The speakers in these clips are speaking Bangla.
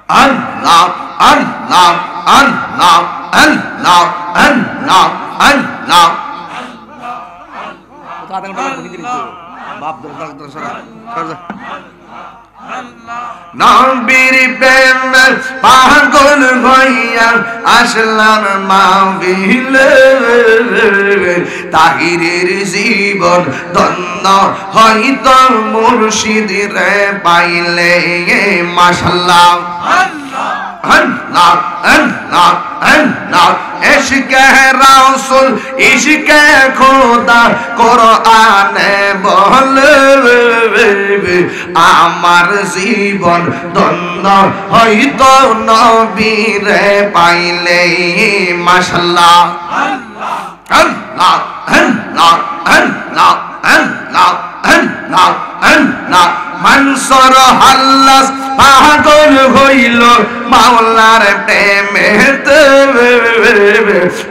আল্লাহ আল্লাহ আল্লাহ আল্লাহ আল্লাহ আল্লাহ আধা ঘন্টা বলি দিলি তো বাপ দরকার সরা নবীর প্রেমে পাগল হইয়া আসলাম মাহফিলে তাহিরের জীবন ধন্য হইতো মুর্শিদ রে পাইলে মাশাআল্লাহ আল্লাহ আল্লাহ আল্লাহ ইশকে রাসূল ইশকে খোদা কোরআনে বলে আমার জীবন ধন্য হইতো নবীরে পাইলে মাশাআল্লাহ আল্লাহ আল্লাহ আল্লাহ আল্লাহ আল্লাহ আল্লাহ মানসুর হাল্লাস পাগল হইল মাওলার প্রেমেতে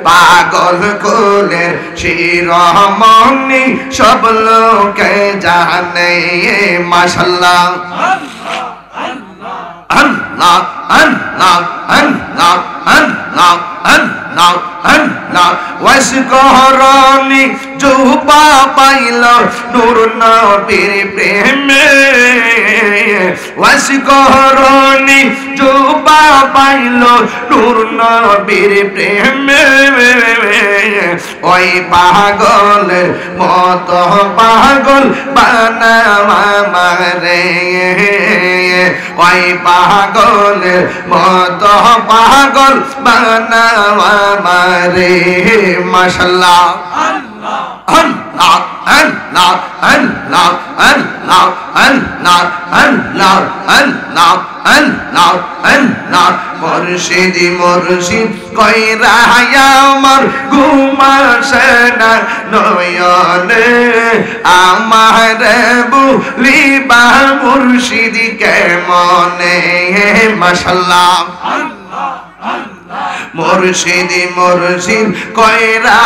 পাগল কোলে শিরোমণি সব লোকে জানে মাশাআল্লাহ আল্লাহ আল্লাহ আল্লাহ আল্লাহ আল্লাহ আল্লাহ ওয়াসকরনি জুবা পাইল নূর নবীর প্রেমে ওয়াসকরনি জুবা পাইল নূর নবীর প্রেমে ওই পাগল মত পাগল বানাওয়া মারে ওই পাগল মত পাগল বানাওয়া মারে মাশাআল্লাহ আল্লাহ আল্লাহ আল্লাহ আল্লাহ আল্লাহ আল্লাহ আল্লাহ আল্লাহ আল্লাহ আল্লাহ মুর্শিদ মুর্শিদ কইরা আমার ঘুমাসে না নয়নে আমার বুলিবা মুর্শিদ কেমনে মাশাআল্লাহ আল্লাহ মুর্শিদ মুর্শিদ কইরা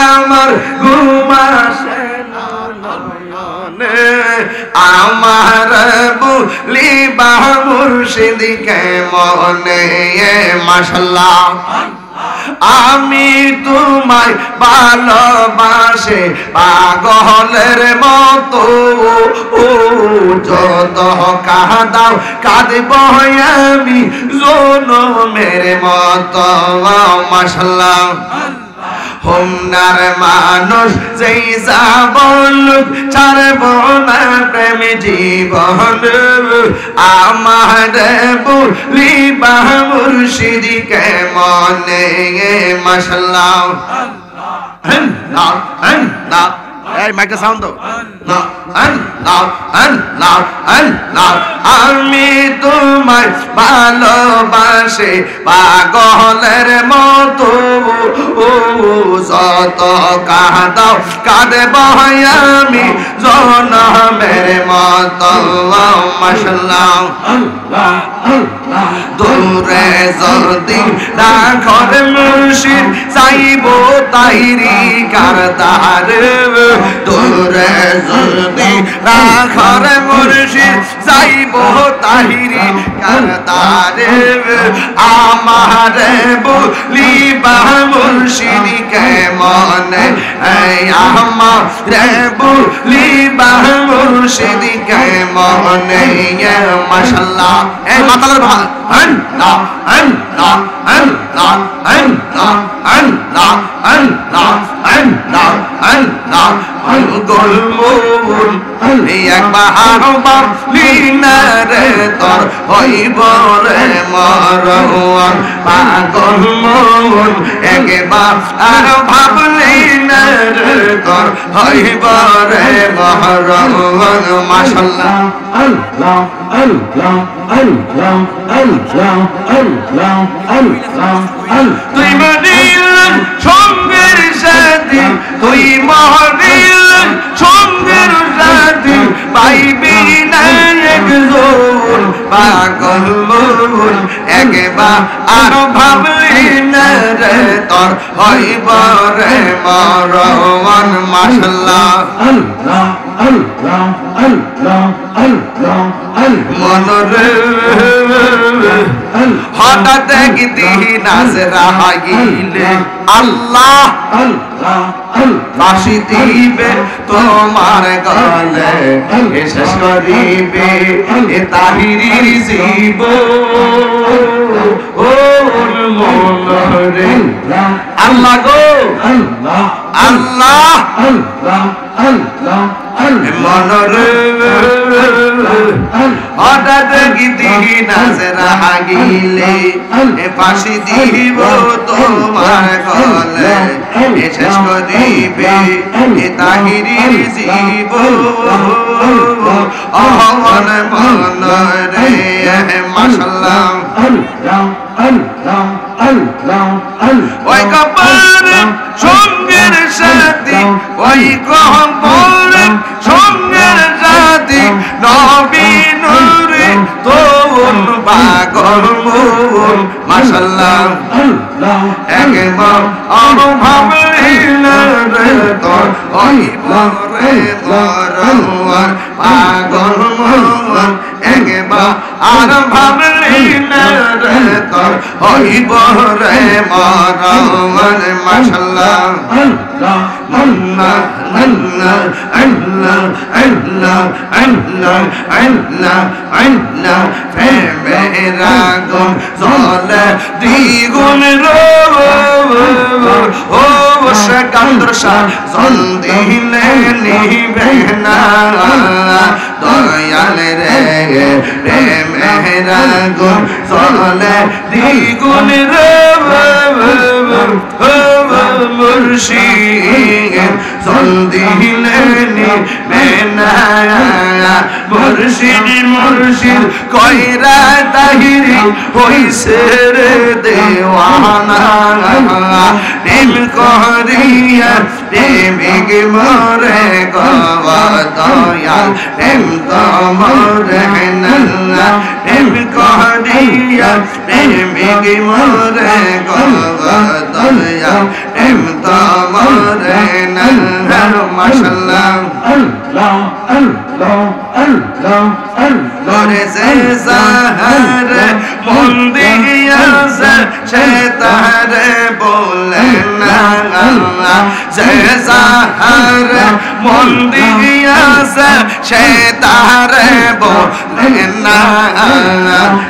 আমার ঘুমাসে না নয়নে আমার বুলিবা মুর্শিদ কেমনে মাশাআল্লাহ আমি তোমায় ভালোবাসে পাগলের মতো যত কাঁদাও কাঁদব আমি জনমের মতো মাশাআল্লাহ হোমনার মানুষ যেই যা বলুক ছাড়ব না প্রেম জীবন আমার বুলিবা মুর্শিদ কেমনে মাশাআল্লাহ আল্লাহ আল্লাহ এই মাইকটা সাউন্ড দাও আল্লাহ আল্লাহ আল্লাহ আমি তোমায় ভালোবাসি পাগলের মতো যত কাঁদাও কাঁদব আমি জনমের মতো মাশাআল্লাহ দূরে যদি রাখর মুর্শিদ যাইব তাইরি কারদার দূরে যদি রাখর মুর্শিদ যাইব তাইরি কারদার আমার বুলিবা মুর্শিদ কেমনে আমার বুলিবা মুর্শিদ কেমনে মাশাআল্লাহ এই মাতালের ভাই আল্লাহ আল্লাহ আল্লাহ আল্লাহ আল্লাহ আল্লাহ আল্লাহ আল্লাহ পাগল মন একবার বাবলিনারে তোর হইব রে মরওয়ান পাগল মন একবার আর ভাবলিনারে তোর হইব রে মরওয়ান মাশাআল্লাহ আল্লাহ আল্লাহ আল্লাহ আল্লাহ আল্লাহ আল্লাহ তুই মরিলেন সঙ্গের সাথী তুই মরিলেন সঙ্গের সাথী পাইবি না একজন পাগল মন একবার আর ভাবলি না রে তোর হইব রে মরওয়ান মাশাআল্লাহ আল্লাহ মনরে হঠাৎ একদিন আজরা গিলে আল্লাহ ফাঁসি দিবে তোমার গলে শেষ করিবে এ তাহিরির জীব ও মনরে আল্লাহ গো আল্লাহ মনরে হঠাৎ একদিন আজরা গিলে ফাঁসি দিব তোমার গলে শেষ করিবে এ তাহিরির জীব অহমন মনরে মাশাআল্লাহ ওই কবরে সঙ্গের সাথী ওই কবরে সঙ্গের সাথী নবী নূরে তোন পাগল মন মাশাআল্লাহ একবার অনুভব রে তোর ওই পরে মরওয়ার পাগল মন একবার আর ভাবলি না রে তোর ওই পরে মরওয়ার মাশাআল্লাহ আল্লাহ আল্লাহ আল্লাহ আল্লাহ আল্লাহ আল্লাহ আল্লাহ প্রেমেরা গো জলে দ্বিগুণ ও সেকান্দর শাহ জন দিলে নিবে না দয়াল রে প্রেমেরা গো জলে দ্বিগুণ মুর্শিদ জন দিলে নিবে না মুর্শিদ মুর্শিদ কইরা তাহিরি হইছে রে দেওয়ানা প্রেম করিয়া প্রেমিক মরে গদয়াল প্রেম তো মরে না প্রেম করিয়া প্রেমিক মরে গদয়াল প্রেম তো মরে না মাশাআল্লাহ আল্লাহ আল্লাহ আল্লাহ করে সে সাহার মন দিয়াছে সে তারে বলে না আল্লাহ সে সাহার মন দিয়াছে সে তারে বলে না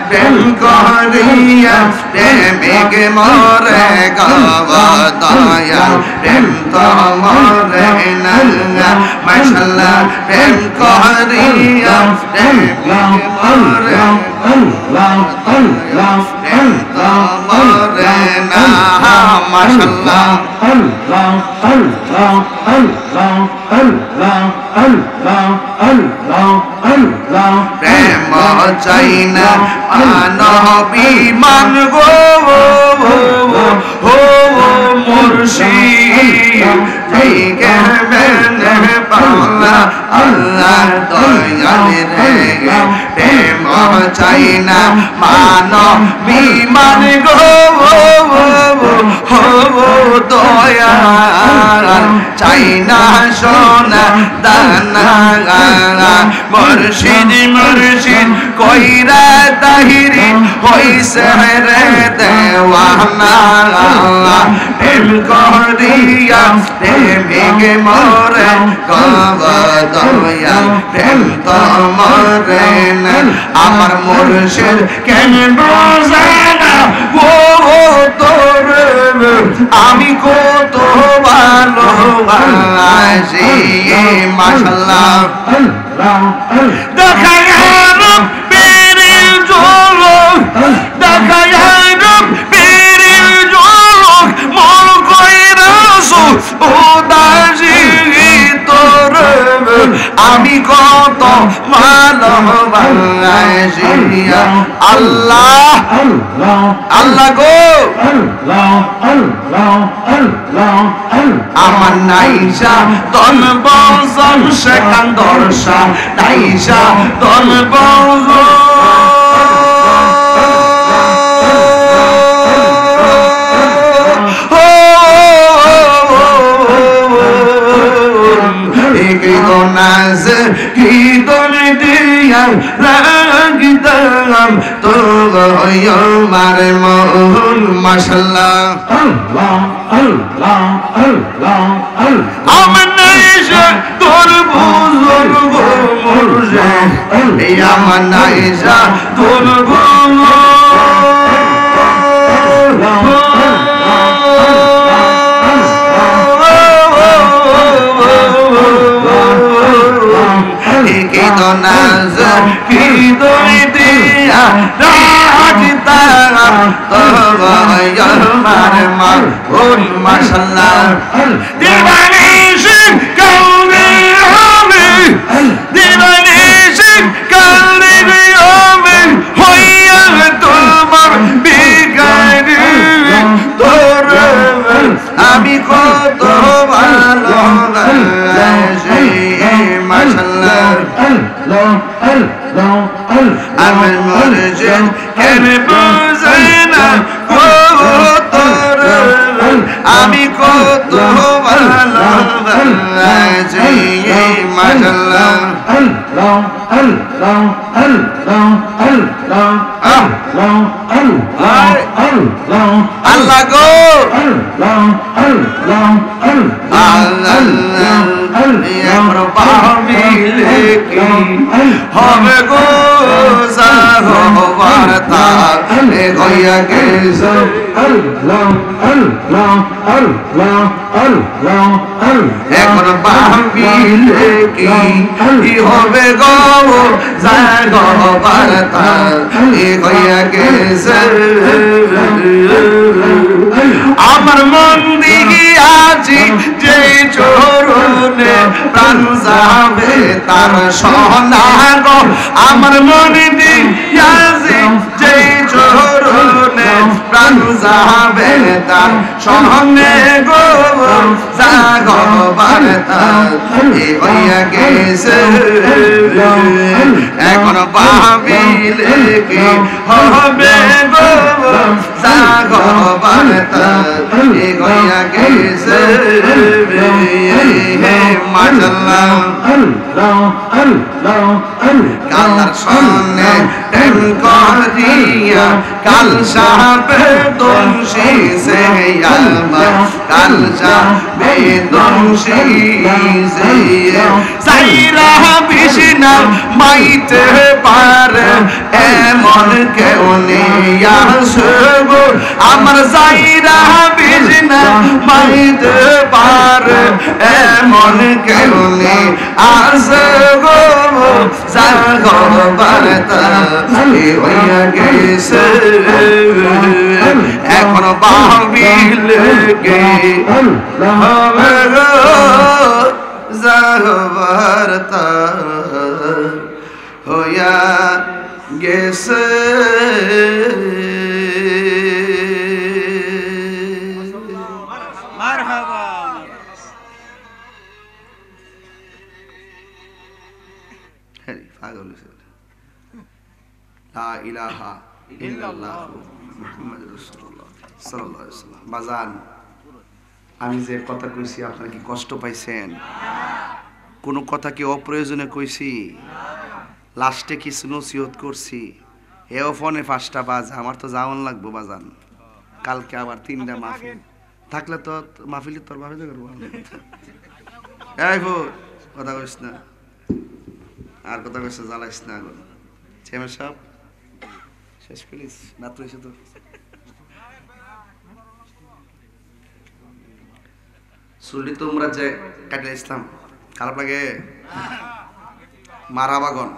প্রেম করিয়া প্রেমিক মরে গদয়াল প্রেম তো মরে না মাশাআল্লাহ প্রেম করিয়া প্রেমিক মরে আল্লাহ আল্লাহ প্রেম তো মরে না মাশাআল্লাহ আল্লাহ আল্লাহ আল্লাহ আল্লাহ আল্লাহ আল্লাহ আল্লাহ প্রেম চাই না নবী মান গো ও মুর্শিদ যেই গেবেন পাওয়া আল্লাহ দয়াল রে প্রেম চাই না মানবী মান গো দয়াল চাই না সোনা দানা মুর্শিদ মুর্শিদ কইরা তাহিরি হইছে রে দেওয়ানা প্রেম করিয়া প্রেমিক মরে গদয়াল প্রেম তো মরে না আমার মুর্শিদ কেন বোঝে না ও তোর আমি কত ভালোবাসি মাশাআল্লাহ দেখায় রব পীরের ঝলক দেখায় রব পীরের ঝলক মন কইরাছো ও দাসী তোর আমি কত ভালোবাসি আল্লাহ আল্লাহ গো আমার নাইসা তন বসম সেকান্দর শাহ নাইসা তন বসম নাম তো আমার মন মাশাআল্লাহ আল্লাহ আল্লাহ আল্লাহ আল্লাহ আমানাইশা তোর বুজুর্গ মুর্শিদ এই আমানাইশা তোর মাশাআল্লাহ দিবানিশি কাউনে আমি দিবানিশি কাউনে আমি হইয়া তোমার বিগাড়ি তোর আমি কত ভালোবাসি মাশাআল্লাহ আল্লাহ আল্লাহ আমার মুর্শিদ কেন বুঝে না আমি কত ভালোবাসি মাশাআল্লাহ আল্লাহ আল্লাহ আল্লাহ আল্লাহ আল্লাহ আল্লাহ আল্লাহ আল্লাহ গো আল্লাহ আল্লাহ আল্লাহ আল্লাহ পাবিলে কি হবে গো সাহবারতা এ গয়া গেছে আল্লাহ আল্লাহ আল্লাহ আল্লাহ এখন পাবিলে কি হবে গো সাহবারতা এ গয়া গেছে আমার মন দিকে আছি যে চরণে প্রাণ যাবে তার সোনা গো আমার মন দিকে আছি যে চরণে প্রাণ যাবে তার সঙ্গে গো জাগবার তার এই হইয়া গেছে এখন ভাবিলে কি হবে গো জাগবার তার এই হইয়া গেছে মাশাআল্লাহ আল্লাহ আল্লাহ কালার সামনে টেন করিয়া কাল সাপে দোষী সে আমার কাল সাপে দোষী সে সাইরা বিষ্ণা মাইতে পারে এমন কেউ নেই আসবো আমার সাইরা বিষ্ণা মাইতে পারে এমন কেউ নেই আসবো জাগবার তাই হইয়া গেছে এখন ভাবিলে কে হবে গো জাগবার তাই হইয়া গেছে মারহাবা লা ইলাহা ইল্লাল্লাহ মুহাম্মাদুর রাসূলুল্লাহ সাল্লাল্লাহু আলাইহি ওয়াসাল্লাম বাজান আমি যে কথা কইছি আপনারা কি কষ্ট পাইছেন কোন কথা কি অপ্রয়োজনে কইছি লাস্টে কিছু নসিহত করছি এও ফোনে 5টা বাজ আমার তো যাওন লাগবে বাজান কালকে আবার 3টা মাহফিল থাকলে তো মাহফিলে তোর ভাবে করব এই গো কথা কইছ না আর কথা কইছ জ্বালাইছ না গো চেমে সব শেষ করিস মাত্র এসে তো চুলি তোমরা যে কাটিয়ে ইসলাম খারাপ লাগে মারাবাগন